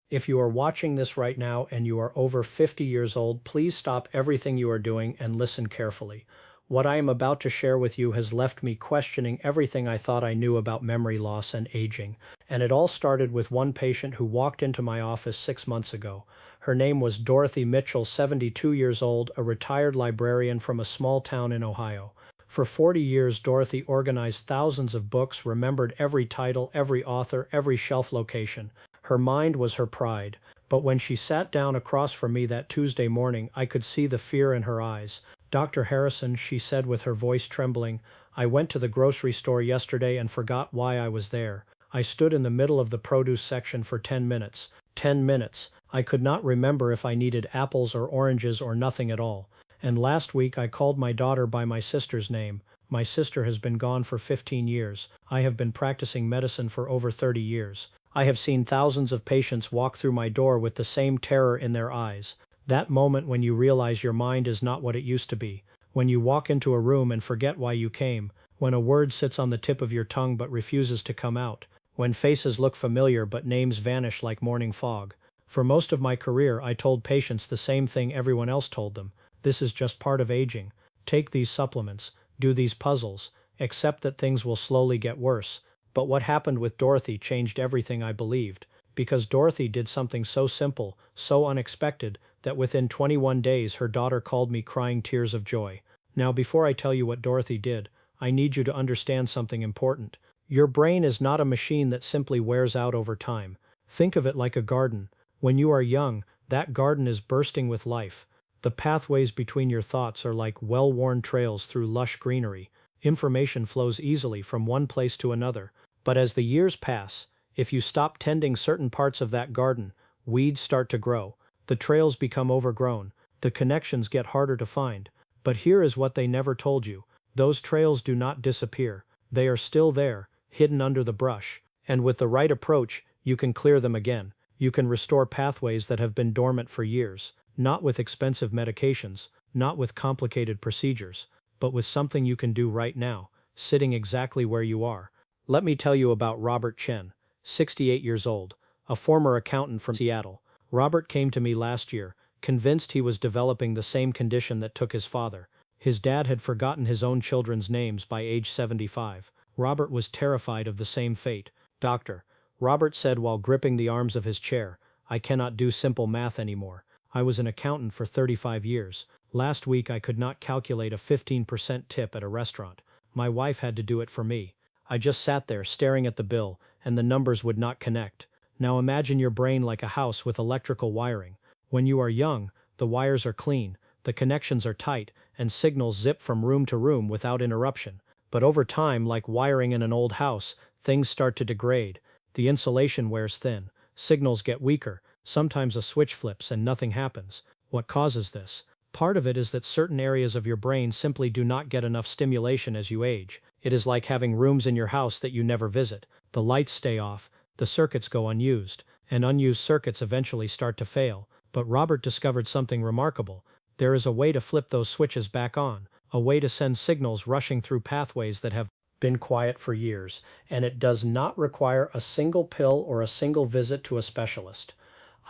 If you are watching this right now and you are over 50 years old, please stop everything you are doing and listen carefully. What I am about to share with you has left me questioning everything I thought I knew about memory loss and aging. And it all started with one patient who walked into my office 6 months ago. Her name was Dorothy Mitchell, 72 years old, a retired librarian from a small town in Ohio. For 40 years, Dorothy organized thousands of books, remembered every title, every author, every shelf location. Her mind was her pride, but when she sat down across from me that Tuesday morning, I could see the fear in her eyes. "Dr. Harrison," she said with her voice trembling, "I went to the grocery store yesterday and forgot why I was there. I stood in the middle of the produce section for 10 minutes. 10 minutes. I could not remember if I needed apples or oranges or nothing at all. And last week I called my daughter by my sister's name. My sister has been gone for 15 years. I have been practicing medicine for over 30 years. I have seen thousands of patients walk through my door with the same terror in their eyes. That moment when you realize your mind is not what it used to be. When you walk into a room and forget why you came. When a word sits on the tip of your tongue but refuses to come out. When faces look familiar but names vanish like morning fog. For most of my career, I told patients the same thing everyone else told them. This is just part of aging. Take these supplements, do these puzzles, accept that things will slowly get worse. But what happened with Dorothy changed everything I believed, because Dorothy did something so simple, so unexpected, that within 21 days her daughter called me crying tears of joy. Now, before I tell you what Dorothy did, I need you to understand something important. Your brain is not a machine that simply wears out over time. Think of it like a garden. When you are young, that garden is bursting with life. The pathways between your thoughts are like well-worn trails through lush greenery. Information flows easily from one place to another. But as the years pass, if you stop tending certain parts of that garden, weeds start to grow. The trails become overgrown. The connections get harder to find. But here is what they never told you. Those trails do not disappear. They are still there, hidden under the brush. And with the right approach, you can clear them again. You can restore pathways that have been dormant for years. Not with expensive medications, not with complicated procedures, but with something you can do right now, sitting exactly where you are. Let me tell you about Robert Chen, 68 years old, a former accountant from Seattle. Robert came to me last year, convinced he was developing the same condition that took his father. His dad had forgotten his own children's names by age 75. Robert was terrified of the same fate. "Doctor," Robert said while gripping the arms of his chair, "I cannot do simple math anymore. I was an accountant for 35 years. Last week I could not calculate a 15% tip at a restaurant. My wife had to do it for me. I just sat there staring at the bill, and the numbers would not connect." Now imagine your brain like a house with electrical wiring. When you are young, the wires are clean, the connections are tight, and signals zip from room to room without interruption. But over time, like wiring in an old house, things start to degrade. The insulation wears thin, signals get weaker, sometimes a switch flips and nothing happens. What causes this? Part of it is that certain areas of your brain simply do not get enough stimulation as you age. It is like having rooms in your house that you never visit. The lights stay off, the circuits go unused, and unused circuits eventually start to fail. But Robert discovered something remarkable. There is a way to flip those switches back on, a way to send signals rushing through pathways that have been quiet for years, and it does not require a single pill or a single visit to a specialist.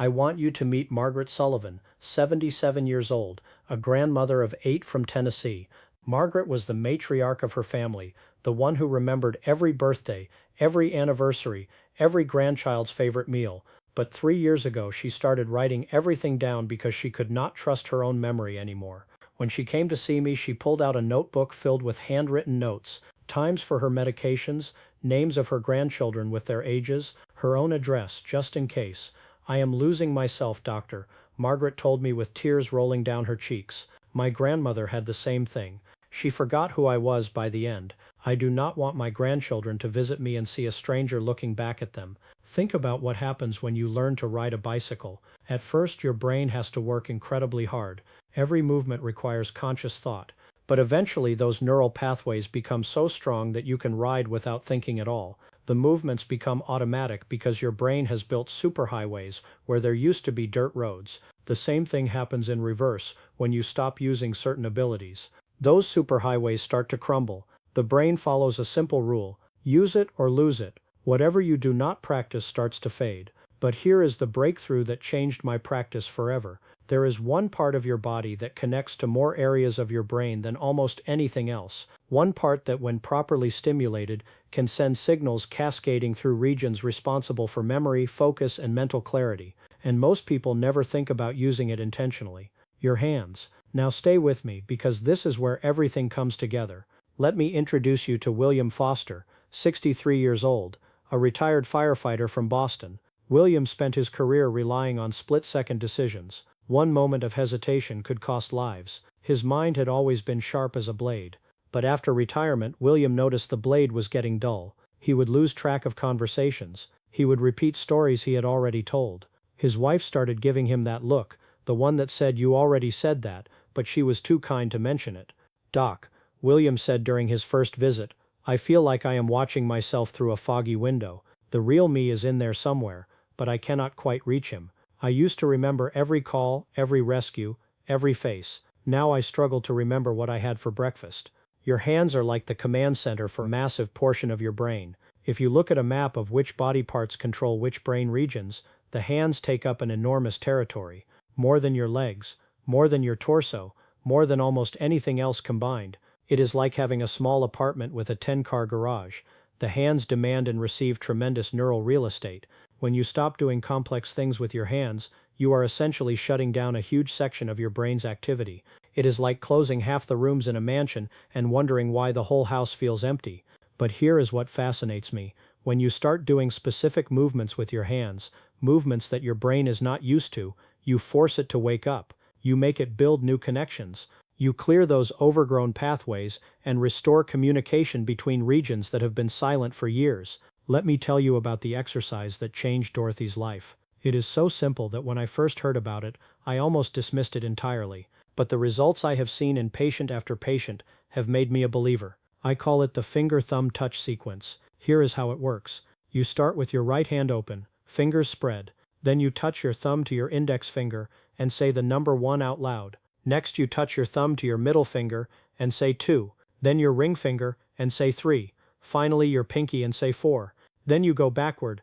I want you to meet Margaret Sullivan, 77 years old, a grandmother of 8 from Tennessee. Margaret was the matriarch of her family, the one who remembered every birthday, every anniversary, every grandchild's favorite meal. But 3 years ago she started writing everything down because she could not trust her own memory anymore. When she came to see me, she pulled out a notebook filled with handwritten notes, times for her medications, names of her grandchildren with their ages, her own address, just in case. "I am losing myself, doctor," Margaret told me with tears rolling down her cheeks. "My grandmother had the same thing. She forgot who I was by the end. I do not want my grandchildren to visit me and see a stranger looking back at them." Think about what happens when you learn to ride a bicycle. At first, your brain has to work incredibly hard. Every movement requires conscious thought. But eventually, those neural pathways become so strong that you can ride without thinking at all. The movements become automatic because your brain has built superhighways where there used to be dirt roads. The same thing happens in reverse when you stop using certain abilities. Those superhighways start to crumble. The brain follows a simple rule: use it or lose it. Whatever you do not practice starts to fade. But here is the breakthrough that changed my practice forever. There is one part of your body that connects to more areas of your brain than almost anything else. One part that, when properly stimulated, can send signals cascading through regions responsible for memory, focus, and mental clarity. And most people never think about using it intentionally. Your hands. Now stay with me, because this is where everything comes together. Let me introduce you to William Foster, 63 years old, a retired firefighter from Boston. William spent his career relying on split-second decisions. One moment of hesitation could cost lives. His mind had always been sharp as a blade. But after retirement, William noticed the blade was getting dull. He would lose track of conversations. He would repeat stories he had already told. His wife started giving him that look, the one that said, "You already said that," but she was too kind to mention it. "Doc," William said during his first visit, "I feel like I am watching myself through a foggy window. The real me is in there somewhere, but I cannot quite reach him. I used to remember every call, every rescue, every face. Now I struggle to remember what I had for breakfast." Your hands are like the command center for a massive portion of your brain. If you look at a map of which body parts control which brain regions, the hands take up an enormous territory. More than your legs, more than your torso, more than almost anything else combined. It is like having a small apartment with a 10-car garage. The hands demand and receive tremendous neural real estate. When you stop doing complex things with your hands, you are essentially shutting down a huge section of your brain's activity. It is like closing half the rooms in a mansion and wondering why the whole house feels empty. But here is what fascinates me. When you start doing specific movements with your hands, movements that your brain is not used to, you force it to wake up. You make it build new connections. You clear those overgrown pathways and restore communication between regions that have been silent for years. Let me tell you about the exercise that changed Dorothy's life. It is so simple that when I first heard about it, I almost dismissed it entirely. But the results I have seen in patient after patient have made me a believer. I call it the finger-thumb touch sequence. Here is how it works. You start with your right hand open, fingers spread. Then you touch your thumb to your index finger and say the number 1 out loud. Next you touch your thumb to your middle finger and say 2. Then your ring finger and say 3. Finally your pinky and say 4. Then you go backward.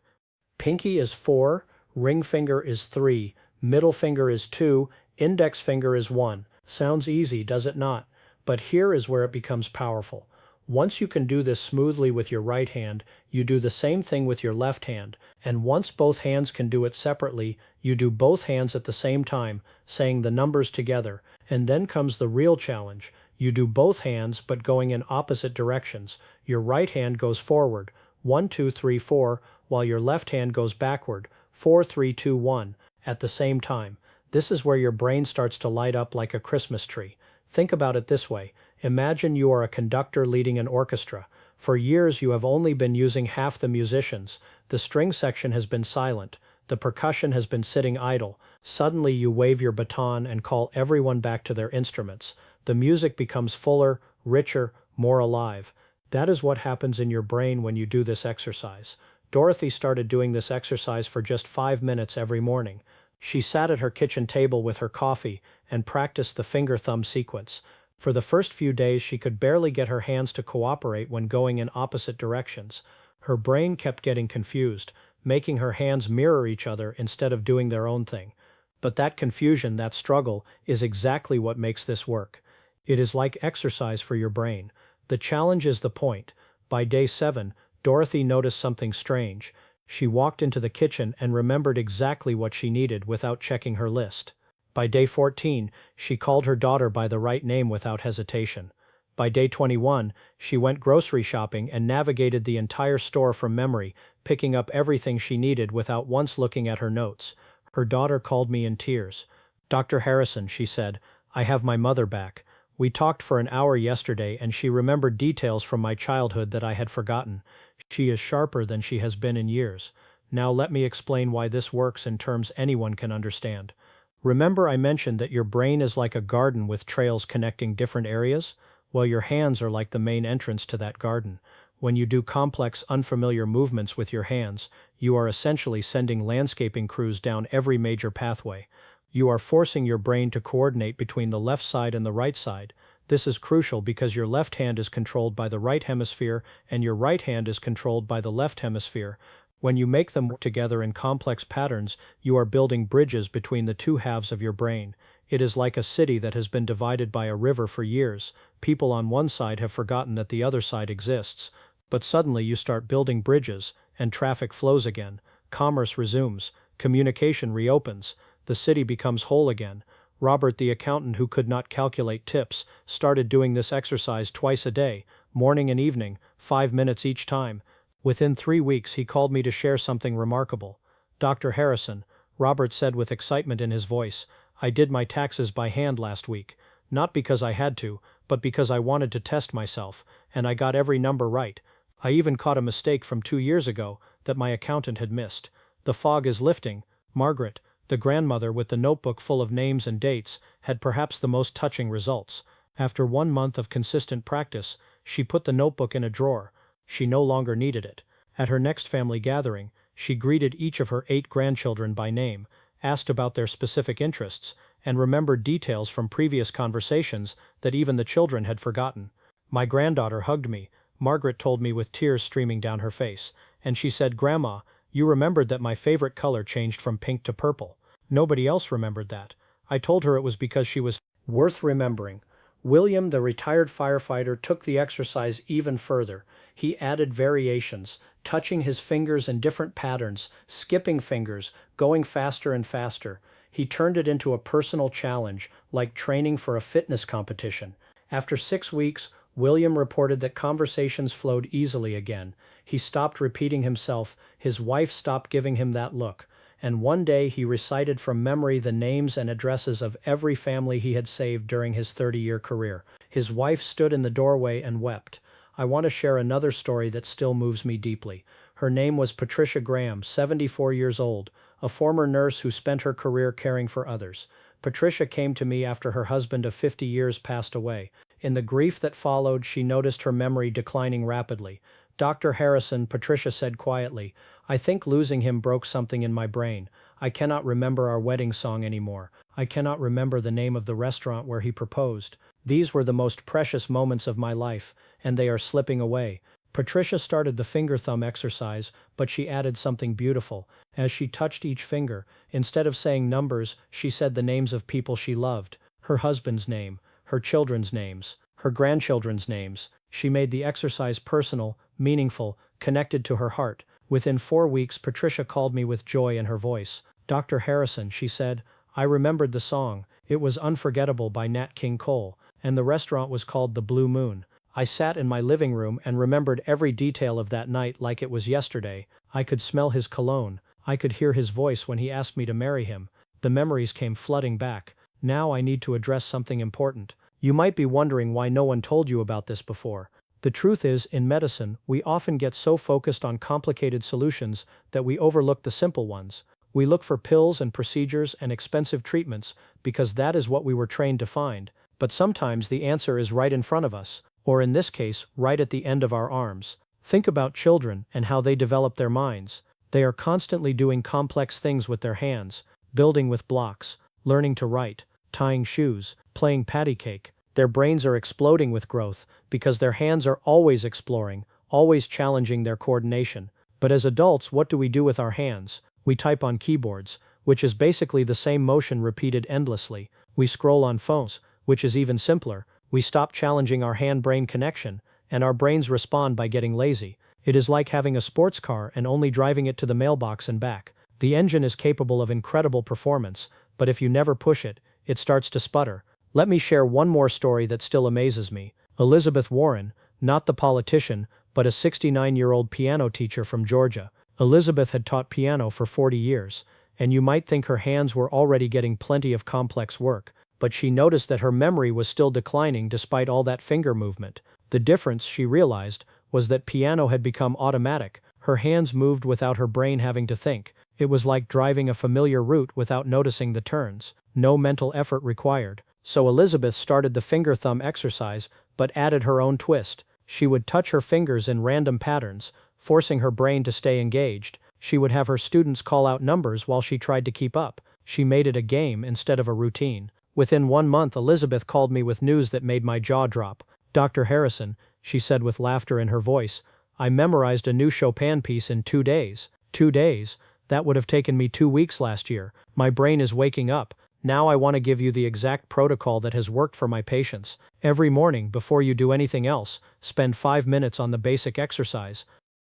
Pinky is 4, ring finger is 3, middle finger is 2, index finger is 1. Sounds easy, does it not? But here is where it becomes powerful. Once you can do this smoothly with your right hand, you do the same thing with your left hand. And once both hands can do it separately, you do both hands at the same time, saying the numbers together. And then comes the real challenge. You do both hands, but going in opposite directions. Your right hand goes forward, 1, 2, 3, 4, while your left hand goes backward, 4, 3, 2, 1, at the same time. This is where your brain starts to light up like a Christmas tree. Think about it this way. Imagine you are a conductor leading an orchestra. For years you have only been using half the musicians. The string section has been silent. The percussion has been sitting idle. Suddenly you wave your baton and call everyone back to their instruments. The music becomes fuller, richer, more alive. That is what happens in your brain when you do this exercise. Dorothy started doing this exercise for just 5 minutes every morning. She sat at her kitchen table with her coffee and practiced the finger-thumb sequence. For the first few days she could barely get her hands to cooperate when going in opposite directions. Her brain kept getting confused, making her hands mirror each other instead of doing their own thing. But that confusion, that struggle, is exactly what makes this work. It is like exercise for your brain. The challenge is the point. By day 7, Dorothy noticed something strange. She walked into the kitchen and remembered exactly what she needed without checking her list. By day 14, she called her daughter by the right name without hesitation. By day 21, she went grocery shopping and navigated the entire store from memory, picking up everything she needed without once looking at her notes. Her daughter called me in tears. "Dr. Harrison," she said, "I have my mother back. We talked for an hour yesterday and she remembered details from my childhood that I had forgotten. She is sharper than she has been in years. Now let me explain why this works in terms anyone can understand. Remember I mentioned that your brain is like a garden with trails connecting different areas? Well, your hands are like the main entrance to that garden. When you do complex, unfamiliar movements with your hands, you are essentially sending landscaping crews down every major pathway. You are forcing your brain to coordinate between the left side and the right side. This is crucial because your left hand is controlled by the right hemisphere and your right hand is controlled by the left hemisphere. When you make them work together in complex patterns, you are building bridges between the two halves of your brain. It is like a city that has been divided by a river for years. People on one side have forgotten that the other side exists. But suddenly you start building bridges, and traffic flows again. Commerce resumes. Communication reopens. The city becomes whole again. Robert, the accountant who could not calculate tips, started doing this exercise twice a day, morning and evening, 5 minutes each time. Within 3 weeks, he called me to share something remarkable. "Dr. Harrison," Robert said with excitement in his voice, "I did my taxes by hand last week. Not because I had to, but because I wanted to test myself, and I got every number right. I even caught a mistake from 2 years ago that my accountant had missed. The fog is lifting." Margaret, the grandmother with the notebook full of names and dates, had perhaps the most touching results. After 1 month of consistent practice, she put the notebook in a drawer. She no longer needed it. At her next family gathering, she greeted each of her 8 grandchildren by name, asked about their specific interests, and remembered details from previous conversations that even the children had forgotten. "My granddaughter hugged me," Margaret told me with tears streaming down her face, and she said, "Grandma, you remembered that my favorite color changed from pink to purple." Nobody else remembered that. I told her it was because she was worth remembering. William, the retired firefighter, took the exercise even further. He added variations, touching his fingers in different patterns, skipping fingers, going faster and faster. He turned it into a personal challenge, like training for a fitness competition. After 6 weeks, William reported that conversations flowed easily again. He stopped repeating himself, his wife stopped giving him that look, and one day he recited from memory the names and addresses of every family he had saved during his 30-year career. His wife stood in the doorway and wept. I want to share another story that still moves me deeply. Her name was Patricia Graham, 74 years old, a former nurse who spent her career caring for others. Patricia came to me after her husband of 50 years passed away. In the grief that followed, she noticed her memory declining rapidly. "Dr. Harrison," Patricia said quietly, "I think losing him broke something in my brain. I cannot remember our wedding song anymore. I cannot remember the name of the restaurant where he proposed. These were the most precious moments of my life, and they are slipping away." Patricia started the finger-thumb exercise, but she added something beautiful. As she touched each finger, instead of saying numbers, she said the names of people she loved, her husband's name, her children's names, her grandchildren's names. She made the exercise personal, meaningful, connected to her heart. Within 4 weeks, Patricia called me with joy in her voice. "Dr. Harrison," she said, "I remembered the song. It was Unforgettable by Nat King Cole, and the restaurant was called the Blue Moon. I sat in my living room and remembered every detail of that night like it was yesterday. I could smell his cologne. I could hear his voice when he asked me to marry him. The memories came flooding back. Now I need to address something important. You might be wondering why no one told you about this before. The truth is, in medicine, we often get so focused on complicated solutions that we overlook the simple ones. We look for pills and procedures and expensive treatments because that is what we were trained to find. But sometimes the answer is right in front of us, or in this case, right at the end of our arms. Think about children and how they develop their minds. They are constantly doing complex things with their hands, building with blocks, learning to write, tying shoes, playing patty cake. Their brains are exploding with growth because their hands are always exploring, always challenging their coordination. But as adults, what do we do with our hands? We type on keyboards, which is basically the same motion repeated endlessly. We scroll on phones, which is even simpler. We stop challenging our hand-brain connection, and our brains respond by getting lazy. It is like having a sports car and only driving it to the mailbox and back. The engine is capable of incredible performance, but if you never push it, it starts to sputter. Let me share one more story that still amazes me. Elizabeth Warren, not the politician, but a 69-year-old piano teacher from Georgia. Elizabeth had taught piano for 40 years, and you might think her hands were already getting plenty of complex work, but she noticed that her memory was still declining despite all that finger movement. The difference, she realized, was that piano had become automatic. Her hands moved without her brain having to think. It was like driving a familiar route without noticing the turns. No mental effort required. So Elizabeth started the finger-thumb exercise, but added her own twist. She would touch her fingers in random patterns, forcing her brain to stay engaged. She would have her students call out numbers while she tried to keep up. She made it a game instead of a routine. Within 1 month, Elizabeth called me with news that made my jaw drop. "Dr. Harrison," she said with laughter in her voice, "I memorized a new Chopin piece in 2 days." 2 days? That would have taken me 2 weeks last year. My brain is waking up. Now I want to give you the exact protocol that has worked for my patients. Every morning, before you do anything else, spend 5 minutes on the basic exercise.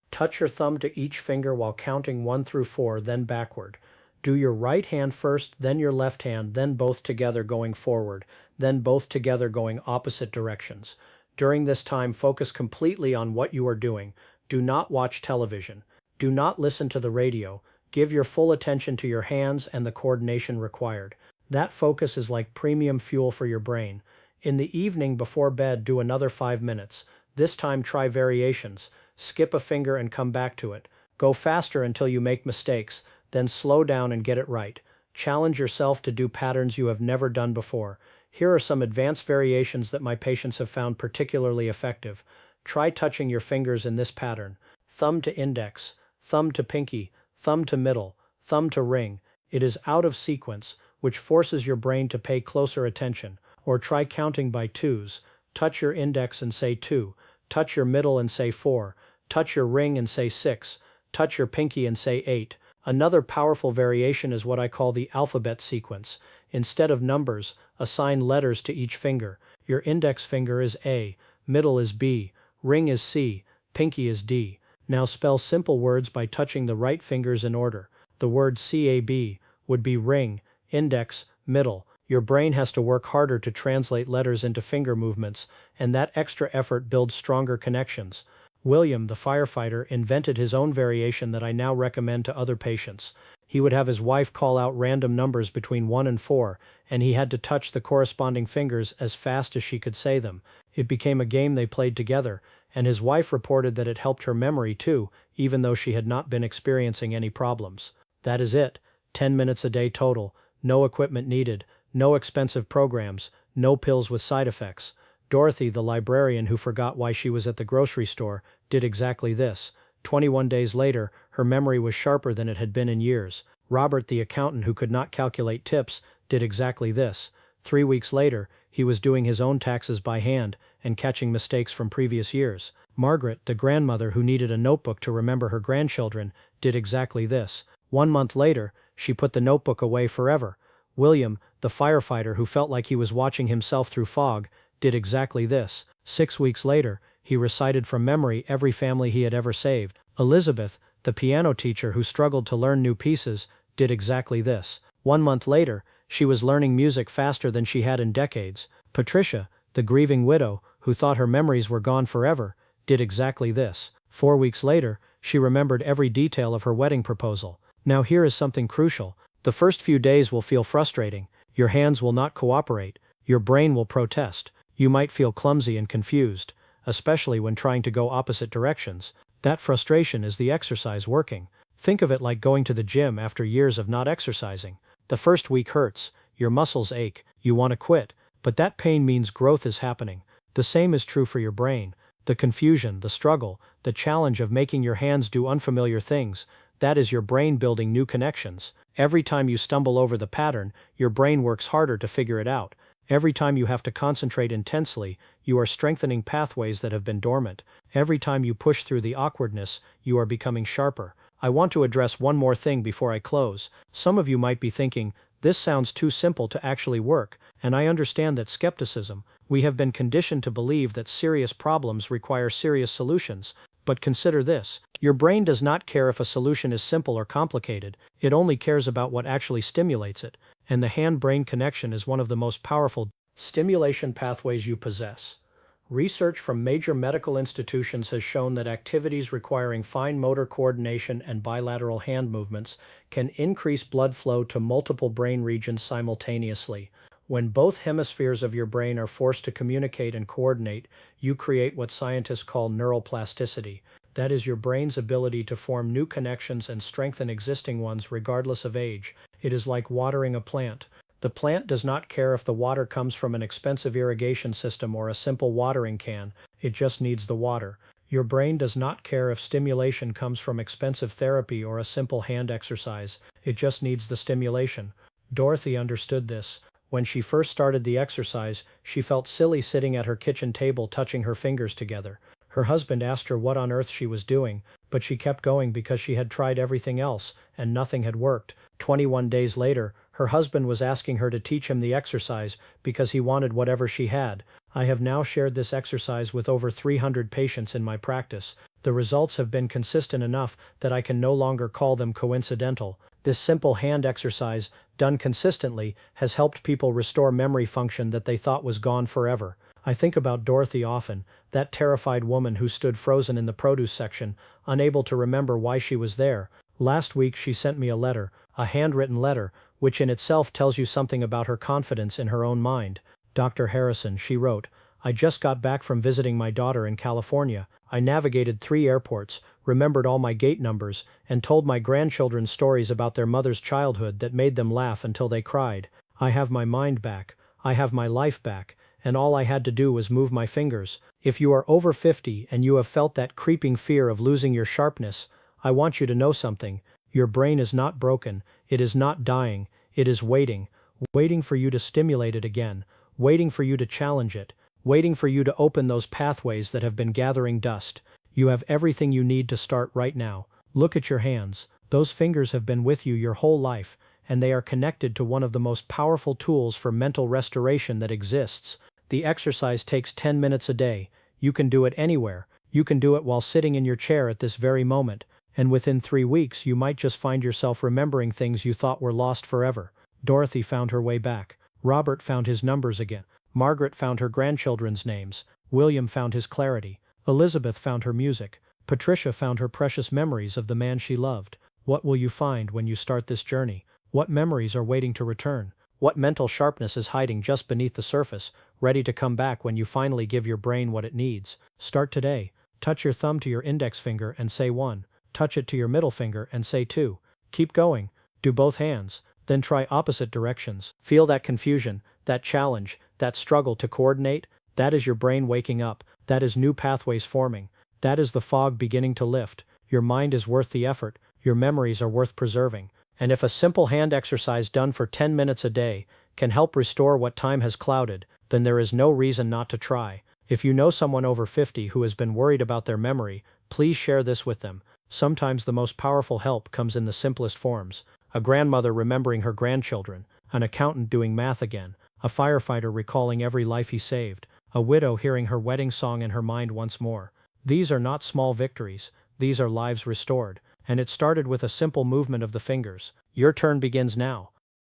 Touch your thumb to each finger while counting 1 through 4, then backward. Do your right hand first, then your left hand, then both together going forward, then both together going opposite directions. During this time, focus completely on what you are doing. Do not watch television. Do not listen to the radio. Give your full attention to your hands and the coordination required. That focus is like premium fuel for your brain. In the evening before bed, do another 5 minutes. This time try variations. Skip a finger and come back to it. Go faster until you make mistakes, then slow down and get it right. Challenge yourself to do patterns you have never done before. Here are some advanced variations that my patients have found particularly effective. Try touching your fingers in this pattern. Thumb to index, thumb to pinky, thumb to middle, thumb to ring. It is out of sequence, which forces your brain to pay closer attention. Or try counting by twos. Touch your index and say 2. Touch your middle and say 4. Touch your ring and say 6. Touch your pinky and say 8. Another powerful variation is what I call the alphabet sequence. Instead of numbers, assign letters to each finger. Your index finger is A, middle is B, ring is C, pinky is D. Now spell simple words by touching the right fingers in order. The word CAB would be ring, index, middle. Your brain has to work harder to translate letters into finger movements, and that extra effort builds stronger connections. William, the firefighter, invented his own variation that I now recommend to other patients. He would have his wife call out random numbers between 1 and 4, and he had to touch the corresponding fingers as fast as she could say them. It became a game they played together, and his wife reported that it helped her memory too, even though she had not been experiencing any problems. That is it. 10 minutes a day total. No equipment needed. No expensive programs. No pills with side effects. Dorothy, the librarian who forgot why she was at the grocery store, did exactly this. 21 days later, her memory was sharper than it had been in years. Robert, the accountant who could not calculate tips, did exactly this. 3 weeks later, he was doing his own taxes by hand and catching mistakes from previous years. Margaret, the grandmother who needed a notebook to remember her grandchildren, did exactly this. 1 month later, she put the notebook away forever. William, the firefighter who felt like he was watching himself through fog, did exactly this. 6 weeks later, he recited from memory every family he had ever saved. Elizabeth, the piano teacher who struggled to learn new pieces, did exactly this. 1 month later, she was learning music faster than she had in decades. Patricia, the grieving widow who thought her memories were gone forever, did exactly this. 4 weeks later, she remembered every detail of her wedding proposal. Now here is something crucial. The first few days will feel frustrating. Your hands will not cooperate. Your brain will protest. You might feel clumsy and confused, especially when trying to go opposite directions. That frustration is the exercise working. Think of it like going to the gym after years of not exercising. The first week hurts, your muscles ache, you want to quit, but that pain means growth is happening. The same is true for your brain. The confusion, the struggle, the challenge of making your hands do unfamiliar things, that is your brain building new connections. Every time you stumble over the pattern, your brain works harder to figure it out. Every time you have to concentrate intensely, you are strengthening pathways that have been dormant. Every time you push through the awkwardness, you are becoming sharper. I want to address one more thing before I close. Some of you might be thinking, this sounds too simple to actually work, and I understand that skepticism. We have been conditioned to believe that serious problems require serious solutions. But consider this. Your brain does not care if a solution is simple or complicated. It only cares about what actually stimulates it. And the hand-brain connection is one of the most powerful stimulation pathways you possess. Research from major medical institutions has shown that activities requiring fine motor coordination and bilateral hand movements can increase blood flow to multiple brain regions simultaneously. When both hemispheres of your brain are forced to communicate and coordinate, you create what scientists call neuroplasticity. That is your brain's ability to form new connections and strengthen existing ones regardless of age. It is like watering a plant. The plant does not care if the water comes from an expensive irrigation system or a simple watering can, it just needs the water. Your brain does not care if stimulation comes from expensive therapy or a simple hand exercise, it just needs the stimulation. Dorothy understood this. When she first started the exercise, she felt silly sitting at her kitchen table touching her fingers together. Her husband asked her what on earth she was doing, but she kept going because she had tried everything else, and nothing had worked. 21 days later, her husband was asking her to teach him the exercise because he wanted whatever she had. I have now shared this exercise with over 300 patients in my practice. The results have been consistent enough that I can no longer call them coincidental. This simple hand exercise, done consistently, has helped people restore memory function that they thought was gone forever. I think about Dorothy often, that terrified woman who stood frozen in the produce section, unable to remember why she was there. Last week she sent me a letter, a handwritten letter, which in itself tells you something about her confidence in her own mind. Dr. Harrison, she wrote, I just got back from visiting my daughter in California. I navigated 3 airports, remembered all my gate numbers, and told my grandchildren stories about their mother's childhood that made them laugh until they cried. I have my mind back. I have my life back. And all I had to do was move my fingers. If you are over 50 and you have felt that creeping fear of losing your sharpness, I want you to know something. Your brain is not broken. It is not dying. It is waiting. Waiting for you to stimulate it again. Waiting for you to challenge it. Waiting for you to open those pathways that have been gathering dust. You have everything you need to start right now. Look at your hands. Those fingers have been with you your whole life, and they are connected to one of the most powerful tools for mental restoration that exists. The exercise takes 10 minutes a day. You can do it anywhere. You can do it while sitting in your chair at this very moment, and within 3 weeks you might just find yourself remembering things you thought were lost forever. Dorothy found her way back. Robert found his numbers again. Margaret found her grandchildren's names. William found his clarity. Elizabeth found her music. Patricia found her precious memories of the man she loved. What will you find when you start this journey? What memories are waiting to return? What mental sharpness is hiding just beneath the surface, ready to come back when you finally give your brain what it needs? Start today. Touch your thumb to your index finger and say 1. Touch it to your middle finger and say 2. Keep going. Do both hands. Then try opposite directions. Feel that confusion, that challenge, that struggle to coordinate? That is your brain waking up. That is new pathways forming. That is the fog beginning to lift. Your mind is worth the effort. Your memories are worth preserving. And if a simple hand exercise done for 10 minutes a day can help restore what time has clouded, then there is no reason not to try. If you know someone over 50 who has been worried about their memory, please share this with them. Sometimes the most powerful help comes in the simplest forms. A grandmother remembering her grandchildren, an accountant doing math again, a firefighter recalling every life he saved, a widow hearing her wedding song in her mind once more. These are not small victories, these are lives restored, and it started with a simple movement of the fingers. Your turn begins now.